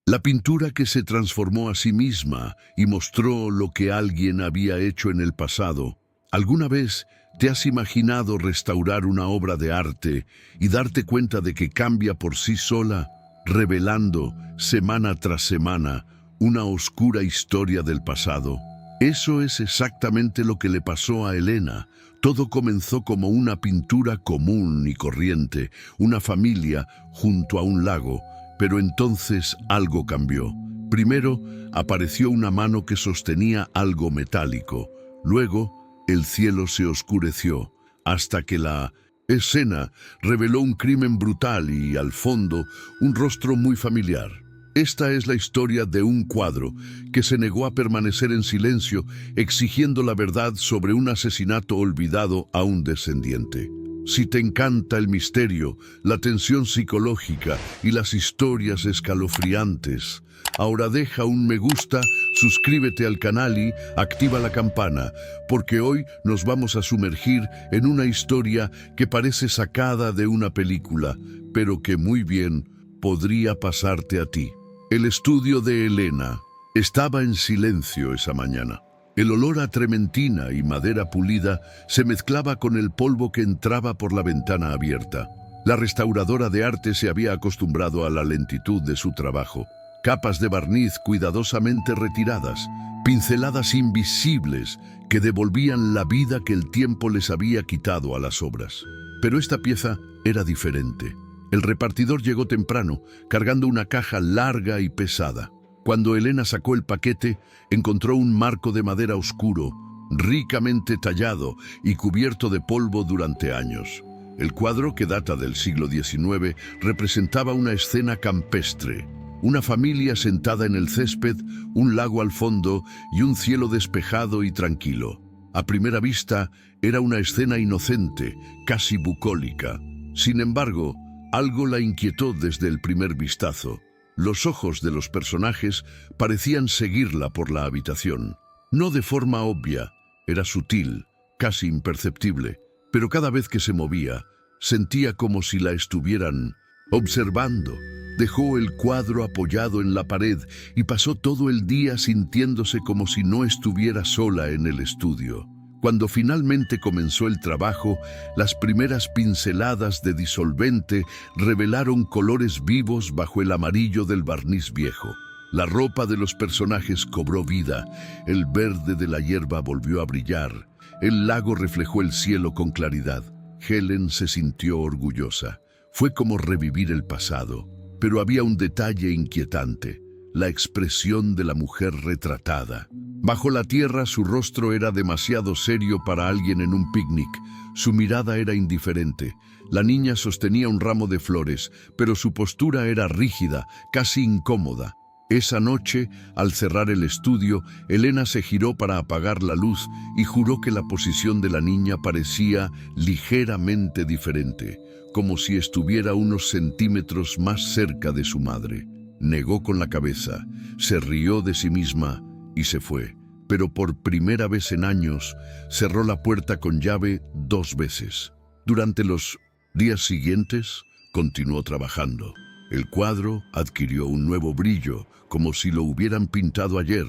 La pintura que se transformó a sí misma y mostró lo que alguien había hecho en el pasado. ¿Alguna vez te has imaginado restaurar una obra de arte y darte cuenta de que cambia por sí sola, revelando, semana tras semana, una oscura historia del pasado? Eso es exactamente lo que le pasó a Elena. Todo comenzó como una pintura común y corriente, una familia junto a un lago, pero entonces algo cambió. Primero apareció una mano que sostenía algo metálico. Luego el cielo se oscureció hasta que la escena reveló un crimen brutal y, al fondo, un rostro muy familiar. Esta es la historia de un cuadro que se negó a permanecer en silencio, exigiendo la verdad sobre un asesinato olvidado a un descendiente. Si te encanta el misterio, la tensión psicológica y las historias escalofriantes, ahora deja un me gusta, suscríbete al canal y activa la campana, porque hoy nos vamos a sumergir en una historia que parece sacada de una película, pero que muy bien podría pasarte a ti. El estudio de Elena estaba en silencio esa mañana. El olor a trementina y madera pulida se mezclaba con el polvo que entraba por la ventana abierta. La restauradora de arte se había acostumbrado a la lentitud de su trabajo. Capas de barniz cuidadosamente retiradas, pinceladas invisibles que devolvían la vida que el tiempo les había quitado a las obras. Pero esta pieza era diferente. El repartidor llegó temprano, cargando una caja larga y pesada. Cuando Elena sacó el paquete, encontró un marco de madera oscuro, ricamente tallado y cubierto de polvo durante años. El cuadro, que data del siglo XIX, representaba una escena campestre. Una familia sentada en el césped, un lago al fondo y un cielo despejado y tranquilo. A primera vista, era una escena inocente, casi bucólica. Sin embargo, algo la inquietó desde el primer vistazo. Los ojos de los personajes parecían seguirla por la habitación. No de forma obvia, era sutil, casi imperceptible, pero cada vez que se movía, sentía como si la estuvieran observando. Dejó el cuadro apoyado en la pared y pasó todo el día sintiéndose como si no estuviera sola en el estudio. Cuando finalmente comenzó el trabajo, las primeras pinceladas de disolvente revelaron colores vivos bajo el amarillo del barniz viejo. La ropa de los personajes cobró vida, el verde de la hierba volvió a brillar, el lago reflejó el cielo con claridad. Helen se sintió orgullosa. Fue como revivir el pasado, pero había un detalle inquietante: la expresión de la mujer retratada. Bajo la tierra su rostro era demasiado serio para alguien en un picnic. Su mirada era indiferente. La niña sostenía un ramo de flores, pero su postura era rígida, casi incómoda. Esa noche, al cerrar el estudio, Elena se giró para apagar la luz y juró que la posición de la niña parecía ligeramente diferente, como si estuviera unos centímetros más cerca de su madre. Negó con la cabeza, se rió de sí misma y se fue. Pero por primera vez en años, cerró la puerta con llave 2 veces. Durante los días siguientes, continuó trabajando. El cuadro adquirió un nuevo brillo, como si lo hubieran pintado ayer.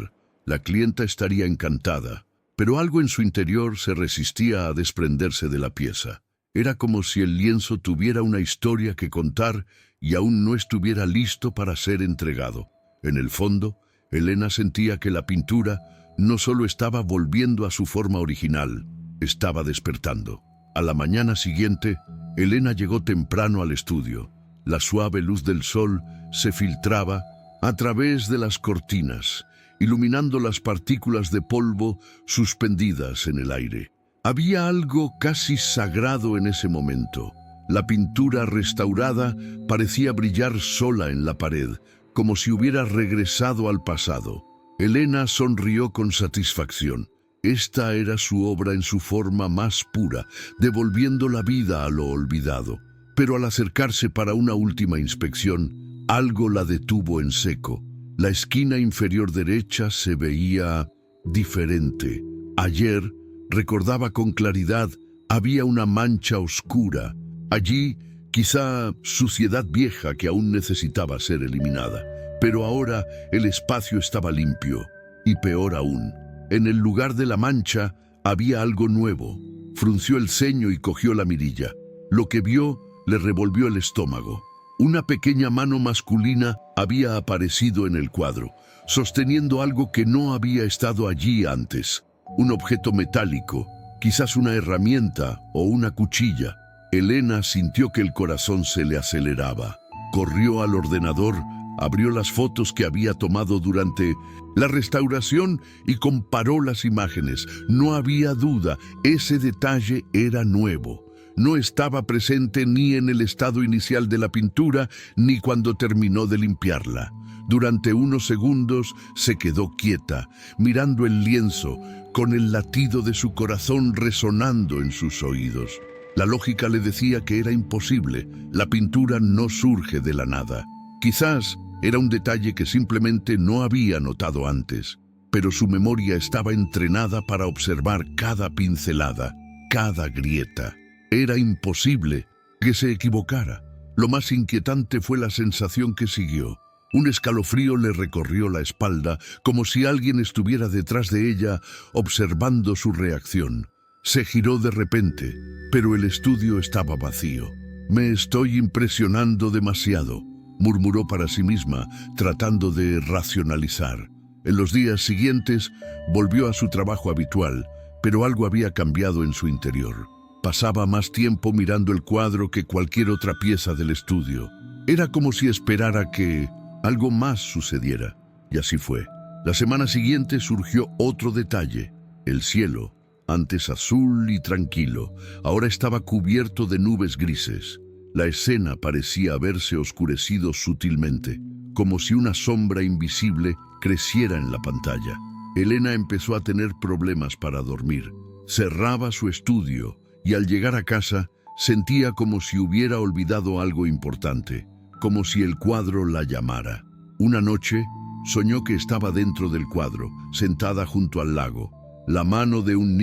La clienta estaría encantada, pero algo en su interior se resistía a desprenderse de la pieza. Era como si el lienzo tuviera una historia que contar y aún no estuviera listo para ser entregado. En el fondo, Elena sentía que la pintura no solo estaba volviendo a su forma original, estaba despertando. A la mañana siguiente, Elena llegó temprano al estudio. La suave luz del sol se filtraba a través de las cortinas, iluminando las partículas de polvo suspendidas en el aire. Había algo casi sagrado en ese momento. La pintura restaurada parecía brillar sola en la pared, como si hubiera regresado al pasado. Elena sonrió con satisfacción. Esta era su obra en su forma más pura, devolviendo la vida a lo olvidado. Pero al acercarse para una última inspección, algo la detuvo en seco. La esquina inferior derecha se veía diferente. Ayer, recordaba con claridad, había una mancha oscura. Allí, quizá suciedad vieja que aún necesitaba ser eliminada. pero ahora el espacio estaba limpio. Y peor aún, en el lugar de la mancha había algo nuevo. Frunció el ceño y cogió la mirilla. Lo que vio le revolvió el estómago. Una pequeña mano masculina había aparecido en el cuadro, sosteniendo algo que no había estado allí antes. Un objeto metálico, quizás una herramienta o una cuchilla. Elena sintió que el corazón se le aceleraba. Corrió al ordenador, abrió las fotos que había tomado durante la restauración y comparó las imágenes. No había duda, ese detalle era nuevo. No estaba presente ni en el estado inicial de la pintura, ni cuando terminó de limpiarla. Durante unos segundos se quedó quieta, mirando el lienzo, con el latido de su corazón resonando en sus oídos. La lógica le decía que era imposible, la pintura no surge de la nada. Quizás era un detalle que simplemente no había notado antes, pero su memoria estaba entrenada para observar cada pincelada, cada grieta. Era imposible que se equivocara. Lo más inquietante fue la sensación que siguió. Un escalofrío le recorrió la espalda, como si alguien estuviera detrás de ella, observando su reacción. Se giró de repente, pero el estudio estaba vacío. «Me estoy impresionando demasiado», murmuró para sí misma, tratando de racionalizar. En los días siguientes volvió a su trabajo habitual, pero algo había cambiado en su interior. Pasaba más tiempo mirando el cuadro que cualquier otra pieza del estudio. Era como si esperara que algo más sucediera. Y así fue. La semana siguiente surgió otro detalle. El cielo, antes azul y tranquilo, ahora estaba cubierto de nubes grises. La escena parecía haberse oscurecido sutilmente, como si una sombra invisible creciera en la pantalla. Elena empezó a tener problemas para dormir. Cerraba su estudio y al llegar a casa sentía como si hubiera olvidado algo importante, como si el cuadro la llamara. Una noche soñó que estaba dentro del cuadro, sentada junto al lago. La mano de un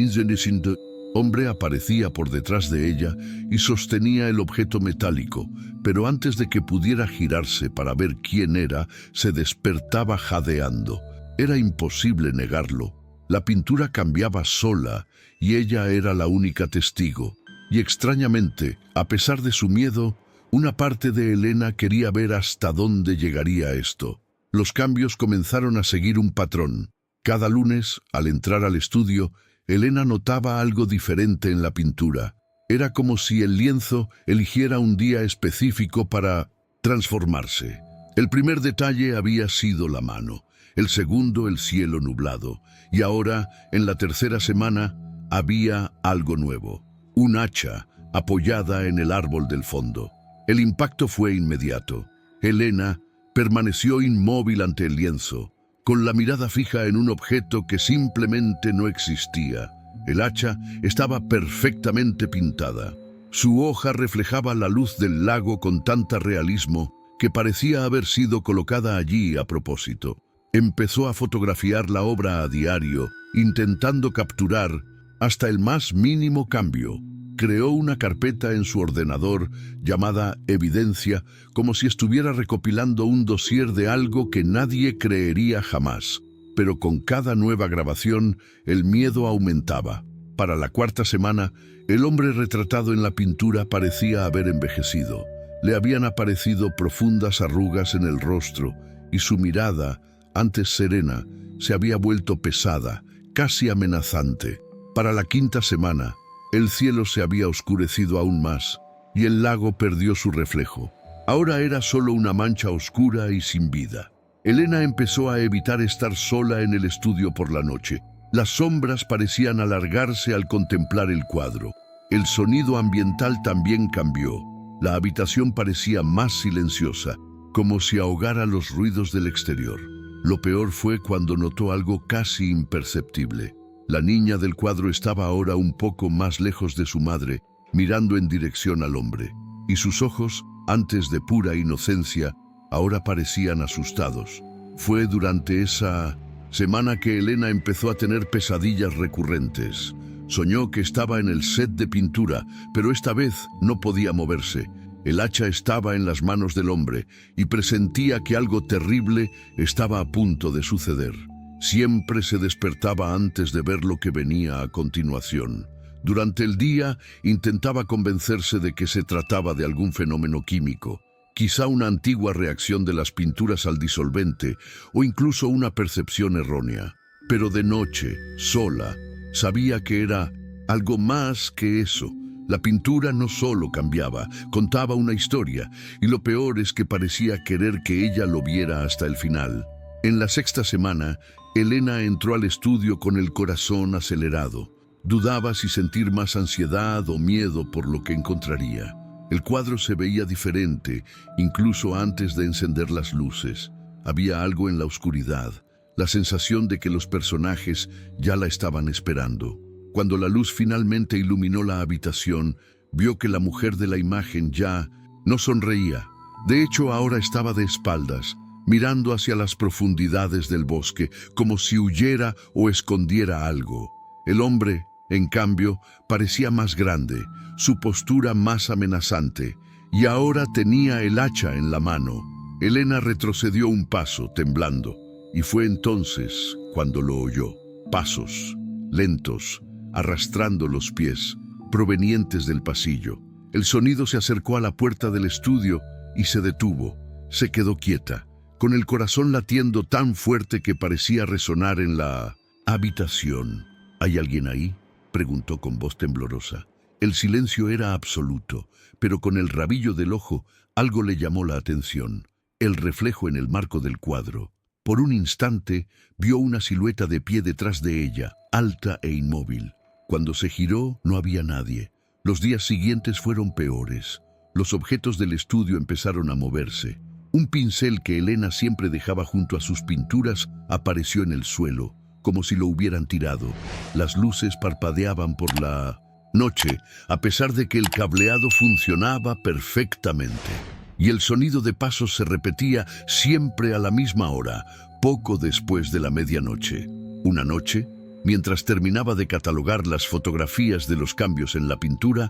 hombre aparecía por detrás de ella y sostenía el objeto metálico, pero antes de que pudiera girarse para ver quién era, se despertaba jadeando. Era imposible negarlo. La pintura cambiaba sola y ella era la única testigo. Y extrañamente, a pesar de su miedo, una parte de Elena quería ver hasta dónde llegaría esto. Los cambios comenzaron a seguir un patrón. Cada lunes, al entrar al estudio, Elena notaba algo diferente en la pintura. Era como si el lienzo eligiera un día específico para transformarse. El primer detalle había sido la mano, el segundo el cielo nublado, y ahora, en la tercera semana, había algo nuevo. Un hacha apoyada en el árbol del fondo. El impacto fue inmediato. Elena permaneció inmóvil ante el lienzo, con la mirada fija en un objeto que simplemente no existía. El hacha estaba perfectamente pintada. Su hoja reflejaba la luz del lago con tanto realismo que parecía haber sido colocada allí a propósito. Empezó a fotografiar la obra a diario, intentando capturar hasta el más mínimo cambio. Creó una carpeta en su ordenador llamada Evidencia, como si estuviera recopilando un dossier de algo que nadie creería jamás. Pero con cada nueva grabación, el miedo aumentaba. Para la cuarta semana, el hombre retratado en la pintura parecía haber envejecido. Le habían aparecido profundas arrugas en el rostro y su mirada, antes serena, se había vuelto pesada, casi amenazante. Para la quinta semana, el cielo se había oscurecido aún más y el lago perdió su reflejo. Ahora era solo una mancha oscura y sin vida. Elena empezó a evitar estar sola en el estudio por la noche. Las sombras parecían alargarse al contemplar el cuadro. El sonido ambiental también cambió. La habitación parecía más silenciosa, como si ahogara los ruidos del exterior. Lo peor fue cuando notó algo casi imperceptible. La niña del cuadro estaba ahora un poco más lejos de su madre, mirando en dirección al hombre, y sus ojos, antes de pura inocencia, ahora parecían asustados. Fue durante esa semana que Elena empezó a tener pesadillas recurrentes. Soñó que estaba en el set de pintura, pero esta vez no podía moverse. El hacha estaba en las manos del hombre y presentía que algo terrible estaba a punto de suceder. Siempre se despertaba antes de ver lo que venía a continuación. Durante el día intentaba convencerse de que se trataba de algún fenómeno químico, quizá una antigua reacción de las pinturas al disolvente o incluso una percepción errónea. Pero de noche, sola, sabía que era algo más que eso. La pintura no solo cambiaba, contaba una historia, y lo peor es que parecía querer que ella lo viera hasta el final. En la sexta semana, Elena entró al estudio con el corazón acelerado. Dudaba si sentir más ansiedad o miedo por lo que encontraría. El cuadro se veía diferente, incluso antes de encender las luces. Había algo en la oscuridad, la sensación de que los personajes ya la estaban esperando. Cuando la luz finalmente iluminó la habitación, vio que la mujer de la imagen ya no sonreía. De hecho, ahora estaba de espaldas, mirando hacia las profundidades del bosque, como si huyera o escondiera algo. El hombre, en cambio, parecía más grande, su postura más amenazante, y ahora tenía el hacha en la mano. Elena retrocedió un paso, temblando, y fue entonces cuando lo oyó. Pasos, lentos, arrastrando los pies, provenientes del pasillo. El sonido se acercó a la puerta del estudio y se detuvo. Se quedó quieta, con el corazón latiendo tan fuerte que parecía resonar en la habitación. ¿Hay alguien ahí?, preguntó con voz temblorosa. El silencio era absoluto, pero con el rabillo del ojo algo le llamó la atención. El reflejo en el marco del cuadro. Por un instante vio una silueta de pie detrás de ella, alta e inmóvil. Cuando se giró, no había nadie. Los días siguientes fueron peores. Los objetos del estudio empezaron a moverse. Un pincel que Elena siempre dejaba junto a sus pinturas apareció en el suelo, como si lo hubieran tirado. Las luces parpadeaban por la noche, a pesar de que el cableado funcionaba perfectamente. Y el sonido de pasos se repetía siempre a la misma hora, poco después de la medianoche. Una noche, mientras terminaba de catalogar las fotografías de los cambios en la pintura,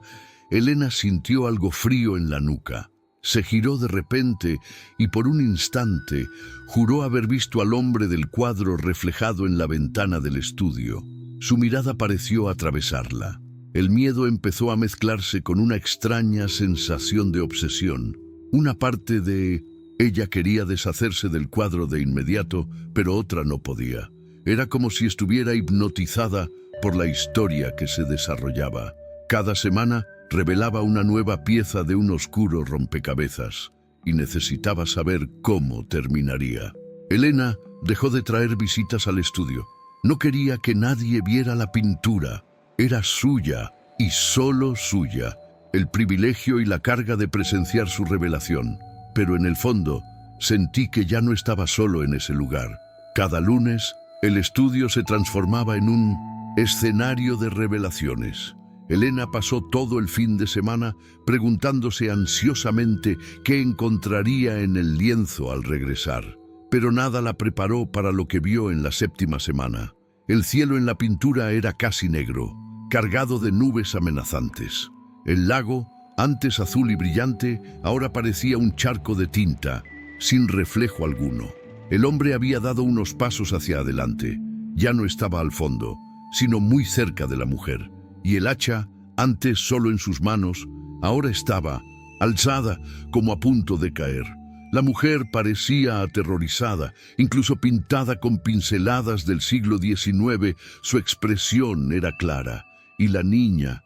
Elena sintió algo frío en la nuca. Se giró de repente y por un instante juró haber visto al hombre del cuadro reflejado en la ventana del estudio. Su mirada pareció atravesarla. El miedo empezó a mezclarse con una extraña sensación de obsesión. Una parte de ella quería deshacerse del cuadro de inmediato, pero otra no podía. Era como si estuviera hipnotizada por la historia que se desarrollaba. Cada semana revelaba una nueva pieza de un oscuro rompecabezas y necesitaba saber cómo terminaría. Elena dejó de traer visitas al estudio. No quería que nadie viera la pintura. Era suya y solo suya. El privilegio y la carga de presenciar su revelación. Pero en el fondo, sentí que ya no estaba solo en ese lugar. Cada lunes, el estudio se transformaba en un escenario de revelaciones. Elena pasó todo el fin de semana preguntándose ansiosamente qué encontraría en el lienzo al regresar. Pero nada la preparó para lo que vio en la séptima semana. El cielo en la pintura era casi negro, cargado de nubes amenazantes. El lago, antes azul y brillante, ahora parecía un charco de tinta, sin reflejo alguno. El hombre había dado unos pasos hacia adelante. Ya no estaba al fondo, sino muy cerca de la mujer. Y el hacha, antes solo en sus manos, ahora estaba alzada como a punto de caer. La mujer parecía aterrorizada, incluso pintada con pinceladas del siglo XIX, su expresión era clara. Y la niña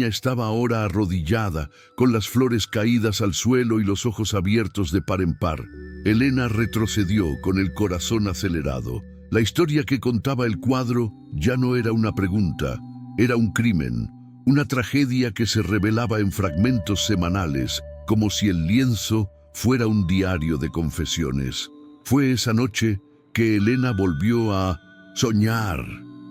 estaba ahora arrodillada, con las flores caídas al suelo y los ojos abiertos de par en par. Elena retrocedió con el corazón acelerado. La historia que contaba el cuadro ya no era una pregunta, era un crimen, una tragedia que se revelaba en fragmentos semanales, como si el lienzo fuera un diario de confesiones. Fue esa noche que Elena volvió a soñar.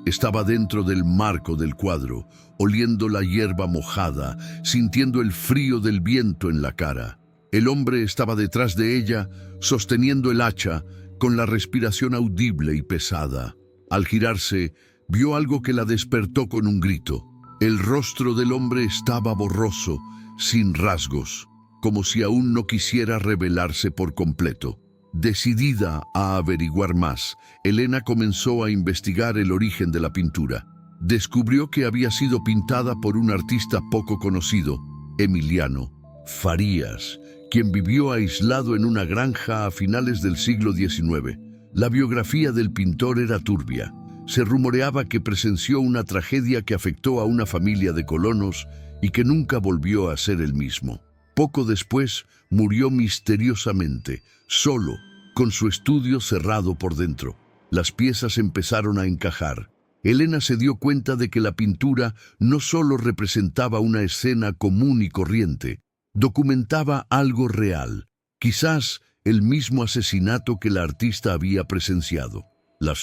Estaba dentro del marco del cuadro, oliendo la hierba mojada, sintiendo el frío del viento en la cara. El hombre estaba detrás de ella, sosteniendo el hacha, con la respiración audible y pesada. Al girarse, vio algo que la despertó con un grito. El rostro del hombre estaba borroso, sin rasgos, como si aún no quisiera revelarse por completo. Decidida a averiguar más, Elena comenzó a investigar el origen de la pintura. Descubrió que había sido pintada por un artista poco conocido, Emiliano Farías, quien vivió aislado en una granja a finales del siglo XIX. La biografía del pintor era turbia. Se rumoreaba que presenció una tragedia que afectó a una familia de colonos y que nunca volvió a ser el mismo. Poco después murió misteriosamente, solo, con su estudio cerrado por dentro. Las piezas empezaron a encajar. Elena se dio cuenta de que la pintura no solo representaba una escena común y corriente, documentaba algo real, quizás el mismo asesinato que la artista había presenciado. La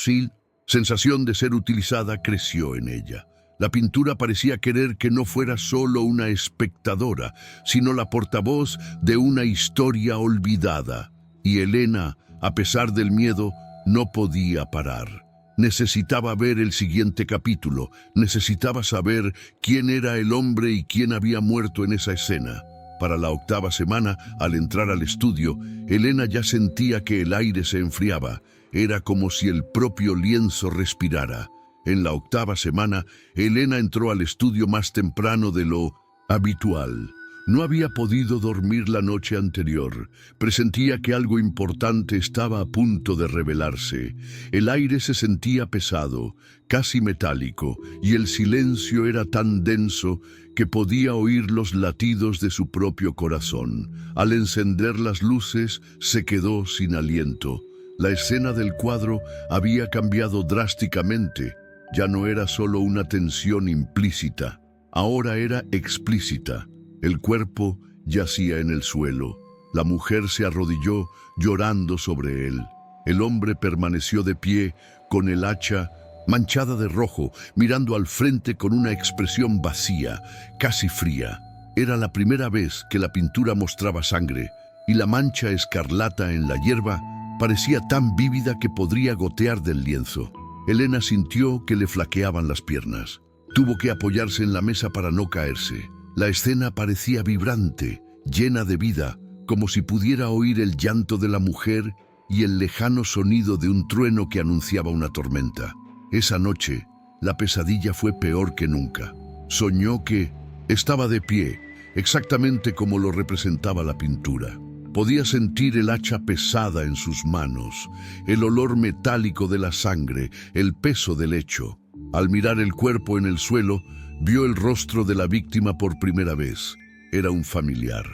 sensación de ser utilizada creció en ella. La pintura parecía querer que no fuera solo una espectadora, sino la portavoz de una historia olvidada. Y Elena, a pesar del miedo, no podía parar. Necesitaba ver el siguiente capítulo, necesitaba saber quién era el hombre y quién había muerto en esa escena. Para la 8ª semana, al entrar al estudio, Elena ya sentía que el aire se enfriaba. Era como si el propio lienzo respirara. En la 8ª semana, Elena entró al estudio más temprano de lo habitual. No había podido dormir la noche anterior. Presentía que algo importante estaba a punto de revelarse. El aire se sentía pesado, casi metálico, y el silencio era tan denso que podía oír los latidos de su propio corazón. Al encender las luces, se quedó sin aliento. La escena del cuadro había cambiado drásticamente. Ya no era solo una tensión implícita, ahora era explícita. El cuerpo yacía en el suelo. La mujer se arrodilló, llorando sobre él. El hombre permaneció de pie, con el hacha manchada de rojo, mirando al frente con una expresión vacía, casi fría. Era la primera vez que la pintura mostraba sangre, y la mancha escarlata en la hierba parecía tan vívida que podría gotear del lienzo. Elena sintió que le flaqueaban las piernas. Tuvo que apoyarse en la mesa para no caerse. La escena parecía vibrante, llena de vida, como si pudiera oír el llanto de la mujer y el lejano sonido de un trueno que anunciaba una tormenta. Esa noche, la pesadilla fue peor que nunca. Soñó que estaba de pie, exactamente como lo representaba la pintura. Podía sentir el hacha pesada en sus manos, el olor metálico de la sangre, el peso del hecho. Al mirar el cuerpo en el suelo, vio el rostro de la víctima por primera vez. Era un familiar.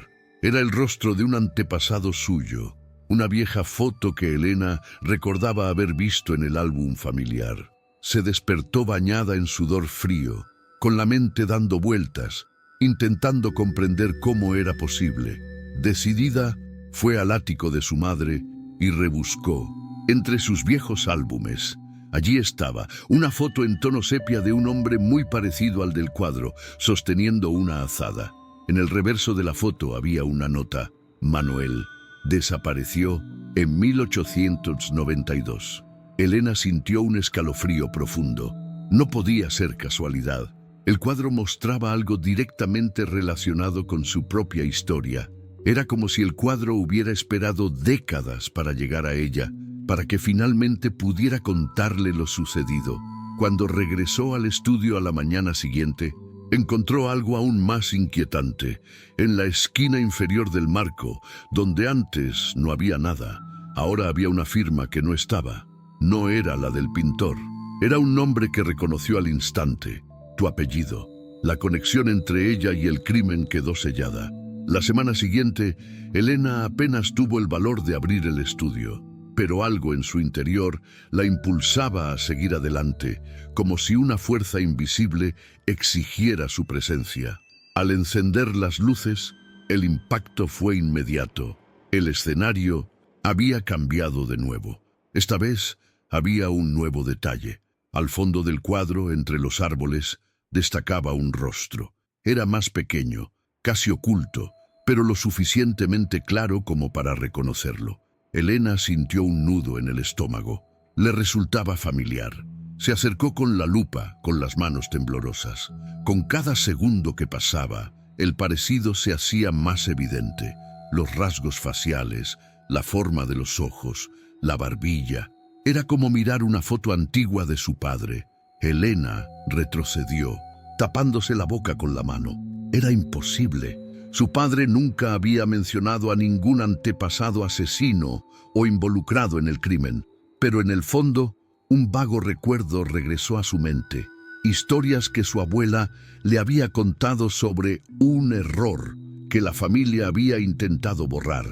Era el rostro de un antepasado suyo, una vieja foto que Elena recordaba haber visto en el álbum familiar. Se despertó bañada en sudor frío, con la mente dando vueltas, intentando comprender cómo era posible. Decidida, fue al ático de su madre y rebuscó entre sus viejos álbumes. Allí estaba, una foto en tono sepia de un hombre muy parecido al del cuadro, sosteniendo una azada. En el reverso de la foto había una nota: Manuel desapareció en 1892. Elena sintió un escalofrío profundo. No podía ser casualidad. El cuadro mostraba algo directamente relacionado con su propia historia. Era como si el cuadro hubiera esperado décadas para llegar a ella, para que finalmente pudiera contarle lo sucedido. Cuando regresó al estudio a la mañana siguiente, encontró algo aún más inquietante. En la esquina inferior del marco, donde antes no había nada, ahora había una firma que no estaba. No era la del pintor. Era un nombre que reconoció al instante: tu apellido. La conexión entre ella y el crimen quedó sellada. La semana siguiente, Elena apenas tuvo el valor de abrir el estudio, pero algo en su interior la impulsaba a seguir adelante, como si una fuerza invisible exigiera su presencia. Al encender las luces, el impacto fue inmediato. El escenario había cambiado de nuevo. Esta vez había un nuevo detalle. Al fondo del cuadro, entre los árboles, destacaba un rostro. Era más pequeño, casi oculto, pero lo suficientemente claro como para reconocerlo. Elena sintió un nudo en el estómago. Le resultaba familiar. Se acercó con la lupa, con las manos temblorosas. Con cada segundo que pasaba, el parecido se hacía más evidente. los rasgos faciales, la forma de los ojos, la barbilla. Era como mirar una foto antigua de su padre. Elena retrocedió, tapándose la boca con la mano. Era imposible. Su padre nunca había mencionado a ningún antepasado asesino o involucrado en el crimen, pero en el fondo, un vago recuerdo regresó a su mente. Historias que su abuela le había contado sobre un error que la familia había intentado borrar,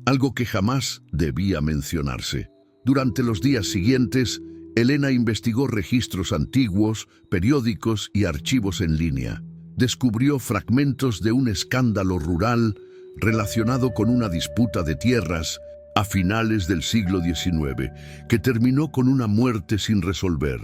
algo que jamás debía mencionarse. Durante los días siguientes, Elena investigó registros antiguos, periódicos y archivos en línea. Descubrió fragmentos de un escándalo rural relacionado con una disputa de tierras a finales del siglo XIX, que terminó con una muerte sin resolver.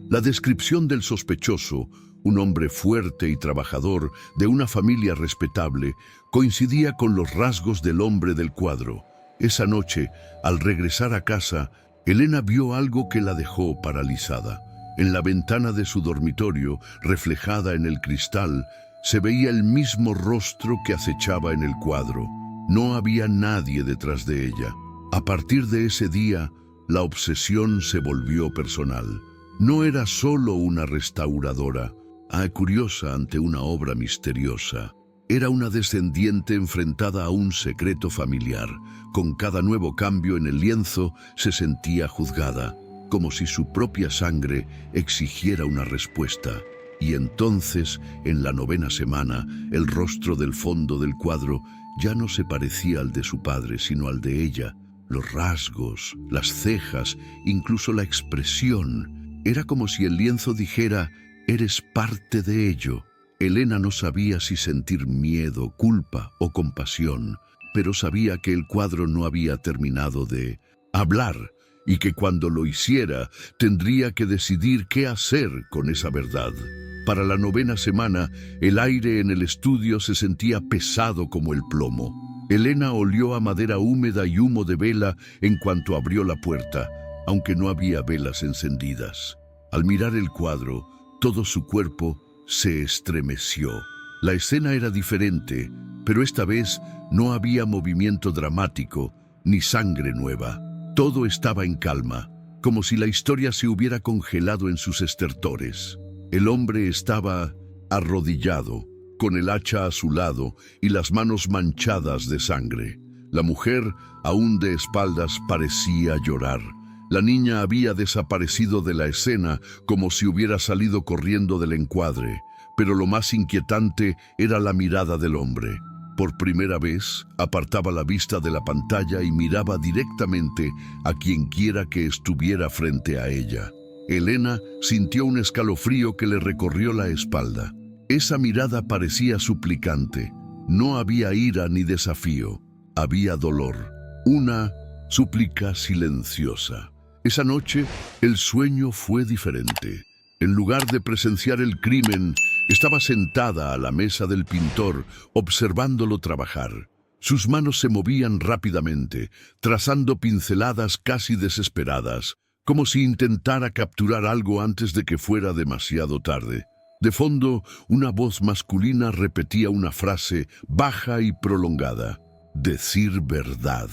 La descripción del sospechoso, un hombre fuerte y trabajador de una familia respetable, coincidía con los rasgos del hombre del cuadro. Esa noche, al regresar a casa, Elena vio algo que la dejó paralizada. En la ventana de su dormitorio, reflejada en el cristal, se veía el mismo rostro que acechaba en el cuadro. No había nadie detrás de ella. A partir de ese día, la obsesión se volvió personal. No era solo una restauradora, curiosa ante una obra misteriosa. Era una descendiente enfrentada a un secreto familiar. Con cada nuevo cambio en el lienzo se sentía juzgada, como si su propia sangre exigiera una respuesta. Y entonces, en la 9ª semana, el rostro del fondo del cuadro ya no se parecía al de su padre, sino al de ella. Los rasgos, las cejas, incluso la expresión. Era como si el lienzo dijera: «Eres parte de ello». Elena no sabía si sentir miedo, culpa o compasión, pero sabía que el cuadro no había terminado de hablar y que cuando lo hiciera tendría que decidir qué hacer con esa verdad. Para la 9ª semana, el aire en el estudio se sentía pesado como el plomo. Elena olió a madera húmeda y humo de vela en cuanto abrió la puerta, aunque no había velas encendidas. Al mirar el cuadro, todo su cuerpo se estremeció. La escena era diferente, pero esta vez no había movimiento dramático ni sangre nueva. Todo estaba en calma, como si la historia se hubiera congelado en sus estertores. El hombre estaba arrodillado, con el hacha a su lado y las manos manchadas de sangre. La mujer, aún de espaldas, parecía llorar. La niña había desaparecido de la escena como si hubiera salido corriendo del encuadre, pero lo más inquietante era la mirada del hombre. Por primera vez, apartaba la vista de la pantalla y miraba directamente a quienquiera que estuviera frente a ella. Elena sintió un escalofrío que le recorrió la espalda. Esa mirada parecía suplicante. No había ira ni desafío. Había dolor. Una súplica silenciosa. Esa noche, el sueño fue diferente. En lugar de presenciar el crimen, estaba sentada a la mesa del pintor, observándolo trabajar. Sus manos se movían rápidamente, trazando pinceladas casi desesperadas, como si intentara capturar algo antes de que fuera demasiado tarde. De fondo, una voz masculina repetía una frase baja y prolongada: «Decir verdad».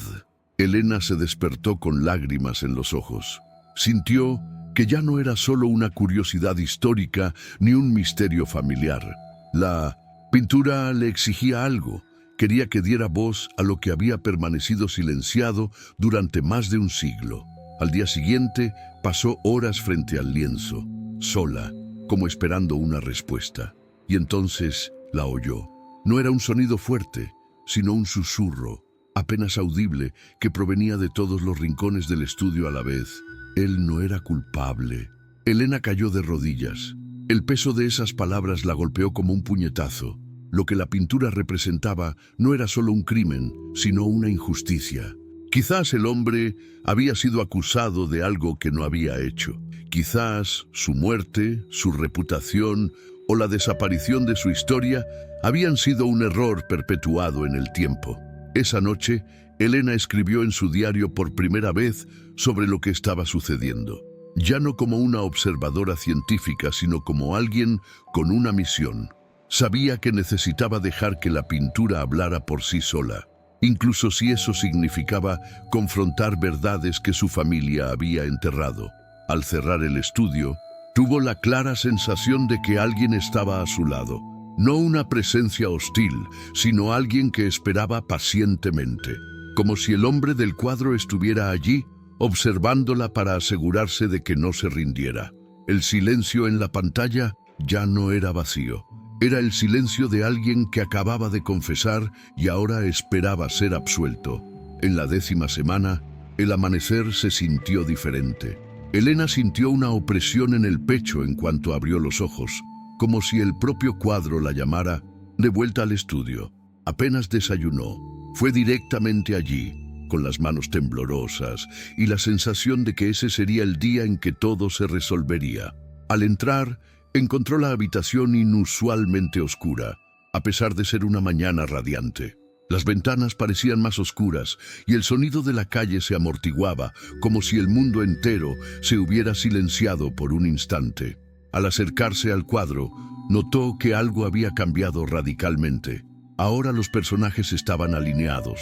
Elena se despertó con lágrimas en los ojos. Sintió que ya no era solo una curiosidad histórica ni un misterio familiar. La pintura le exigía algo. Quería que diera voz a lo que había permanecido silenciado durante más de un siglo. Al día siguiente, pasó horas frente al lienzo, sola, como esperando una respuesta. Y entonces la oyó. No era un sonido fuerte, sino un susurro, apenas audible, que provenía de todos los rincones del estudio a la vez. Él no era culpable. Elena cayó de rodillas. El peso de esas palabras la golpeó como un puñetazo. Lo que la pintura representaba no era solo un crimen, sino una injusticia. Quizás el hombre había sido acusado de algo que no había hecho. Quizás su muerte, su reputación o la desaparición de su historia habían sido un error perpetuado en el tiempo. Esa noche, Elena escribió en su diario por primera vez sobre lo que estaba sucediendo. Ya no como una observadora científica, sino como alguien con una misión. Sabía que necesitaba dejar que la pintura hablara por sí sola. incluso si eso significaba confrontar verdades que su familia había enterrado. Al cerrar el estudio, tuvo la clara sensación de que alguien estaba a su lado. No una presencia hostil, sino alguien que esperaba pacientemente, como si el hombre del cuadro estuviera allí, observándola para asegurarse de que no se rindiera. El silencio en la pantalla ya no era vacío. Era el silencio de alguien que acababa de confesar y ahora esperaba ser absuelto. En la 10ª semana, el amanecer se sintió diferente. Elena sintió una opresión en el pecho en cuanto abrió los ojos, como si el propio cuadro la llamara de vuelta al estudio. Apenas desayunó, fue directamente allí, con las manos temblorosas y la sensación de que ese sería el día en que todo se resolvería. Al entrar, encontró la habitación inusualmente oscura, a pesar de ser una mañana radiante. Las ventanas parecían más oscuras y el sonido de la calle se amortiguaba, como si el mundo entero se hubiera silenciado por un instante. Al acercarse al cuadro, notó que algo había cambiado radicalmente. Ahora los personajes estaban alineados,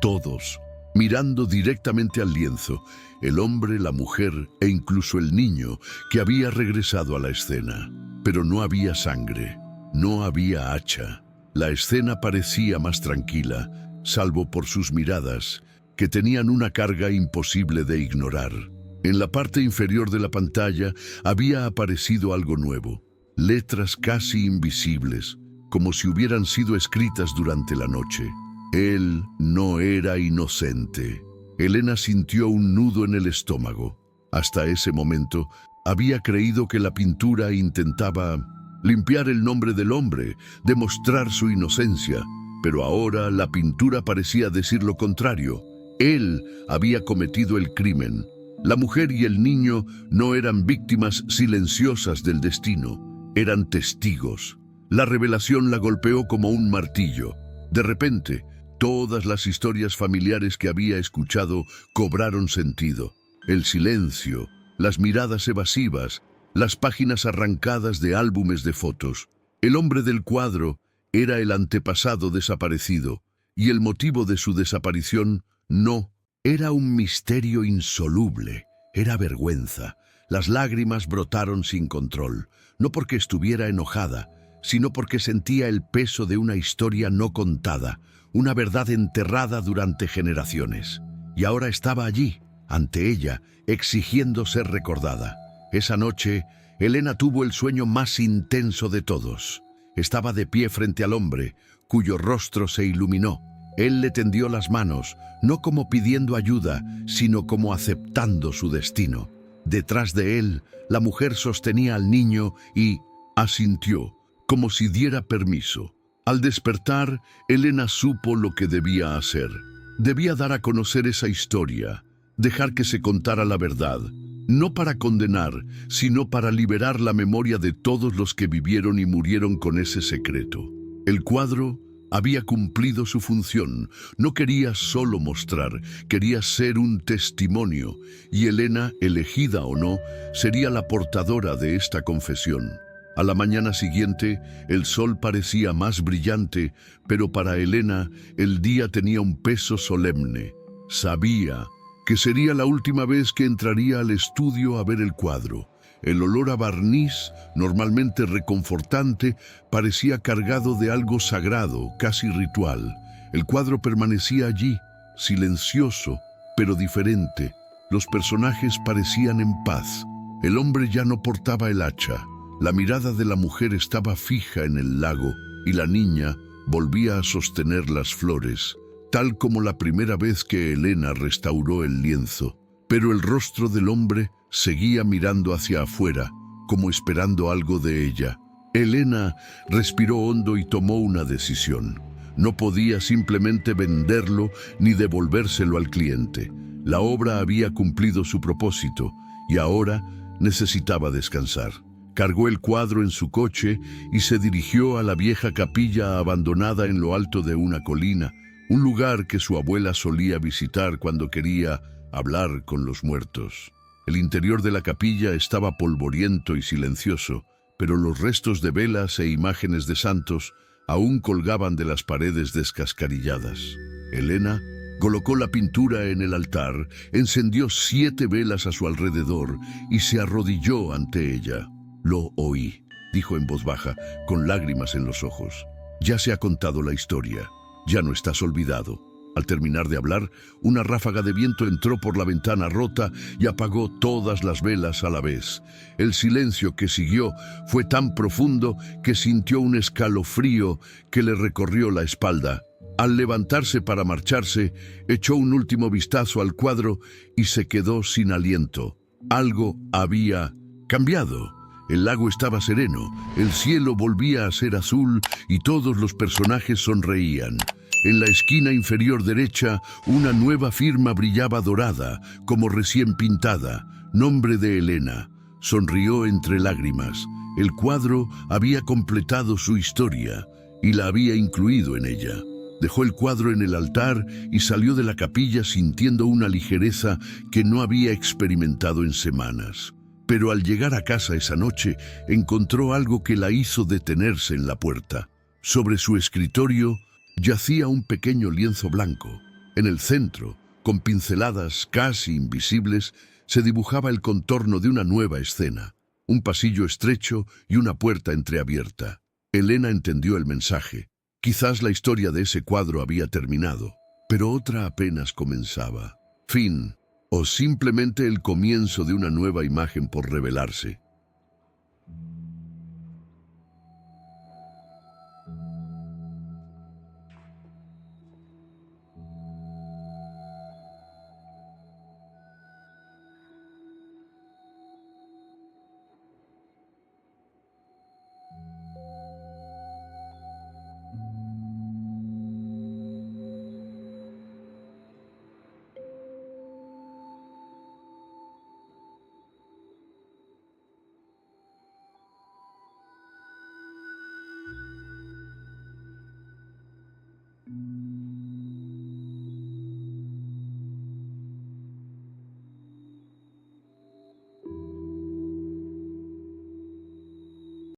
todos, mirando directamente al lienzo, el hombre, la mujer e incluso el niño que había regresado a la escena. Pero no había sangre, no había hacha. La escena parecía más tranquila, salvo por sus miradas, que tenían una carga imposible de ignorar. En la parte inferior de la pantalla había aparecido algo nuevo, letras casi invisibles, como si hubieran sido escritas durante la noche. Él no era inocente. Elena sintió un nudo en el estómago. Hasta ese momento, había creído que la pintura intentaba limpiar el nombre del hombre, demostrar su inocencia, pero ahora la pintura parecía decir lo contrario. Él había cometido el crimen. La mujer y el niño no eran víctimas silenciosas del destino, eran testigos. La revelación la golpeó como un martillo. De repente, todas las historias familiares que había escuchado cobraron sentido. El silencio, las miradas evasivas, las páginas arrancadas de álbumes de fotos. El hombre del cuadro era el antepasado desaparecido, y el motivo de su desaparición no era un misterio insoluble, era vergüenza. Las lágrimas brotaron sin control, no porque estuviera enojada, sino porque sentía el peso de una historia no contada, una verdad enterrada durante generaciones. Y ahora estaba allí, ante ella, exigiendo ser recordada. Esa noche, Elena tuvo el sueño más intenso de todos. Estaba de pie frente al hombre, cuyo rostro se iluminó. Él le tendió las manos, no como pidiendo ayuda, sino como aceptando su destino. Detrás de él, la mujer sostenía al niño y asintió, como si diera permiso. Al despertar, Elena supo lo que debía hacer. Debía dar a conocer esa historia, dejar que se contara la verdad, no para condenar, sino para liberar la memoria de todos los que vivieron y murieron con ese secreto. El cuadro había cumplido su función. No quería solo mostrar, quería ser un testimonio, y Elena, elegida o no, sería la portadora de esta confesión. A la mañana siguiente, el sol parecía más brillante, pero para Elena el día tenía un peso solemne. Sabía que sería la última vez que entraría al estudio a ver el cuadro. El olor a barniz, normalmente reconfortante, parecía cargado de algo sagrado, casi ritual. El cuadro permanecía allí, silencioso, pero diferente. Los personajes parecían en paz. El hombre ya no portaba el hacha. La mirada de la mujer estaba fija en el lago y la niña volvía a sostener las flores, tal como la primera vez que Elena restauró el lienzo. Pero el rostro del hombre seguía mirando hacia afuera, como esperando algo de ella. Elena respiró hondo y tomó una decisión. No podía simplemente venderlo ni devolvérselo al cliente. La obra había cumplido su propósito y ahora necesitaba descansar. Cargó el cuadro en su coche y se dirigió a la vieja capilla abandonada en lo alto de una colina, un lugar que su abuela solía visitar cuando quería hablar con los muertos. El interior de la capilla estaba polvoriento y silencioso, pero los restos de velas e imágenes de santos aún colgaban de las paredes descascarilladas. Elena colocó la pintura en el altar, encendió 7 velas a su alrededor y se arrodilló ante ella. «Lo oí», dijo en voz baja, con lágrimas en los ojos. «Ya se ha contado la historia. Ya no estás olvidado». Al terminar de hablar, una ráfaga de viento entró por la ventana rota y apagó todas las velas a la vez. El silencio que siguió fue tan profundo que sintió un escalofrío que le recorrió la espalda. Al levantarse para marcharse, echó un último vistazo al cuadro y se quedó sin aliento. Algo había cambiado. El lago estaba sereno, el cielo volvía a ser azul y todos los personajes sonreían. En la esquina inferior derecha, una nueva firma brillaba dorada, como recién pintada, nombre de Elena. Sonrió entre lágrimas. El cuadro había completado su historia y la había incluido en ella. Dejó el cuadro en el altar y salió de la capilla sintiendo una ligereza que no había experimentado en semanas. Pero al llegar a casa esa noche, encontró algo que la hizo detenerse en la puerta. Sobre su escritorio yacía un pequeño lienzo blanco. En el centro, con pinceladas casi invisibles, se dibujaba el contorno de una nueva escena. Un pasillo estrecho y una puerta entreabierta. Elena entendió el mensaje. Quizás la historia de ese cuadro había terminado, pero otra apenas comenzaba. Fin, o simplemente el comienzo de una nueva imagen por revelarse.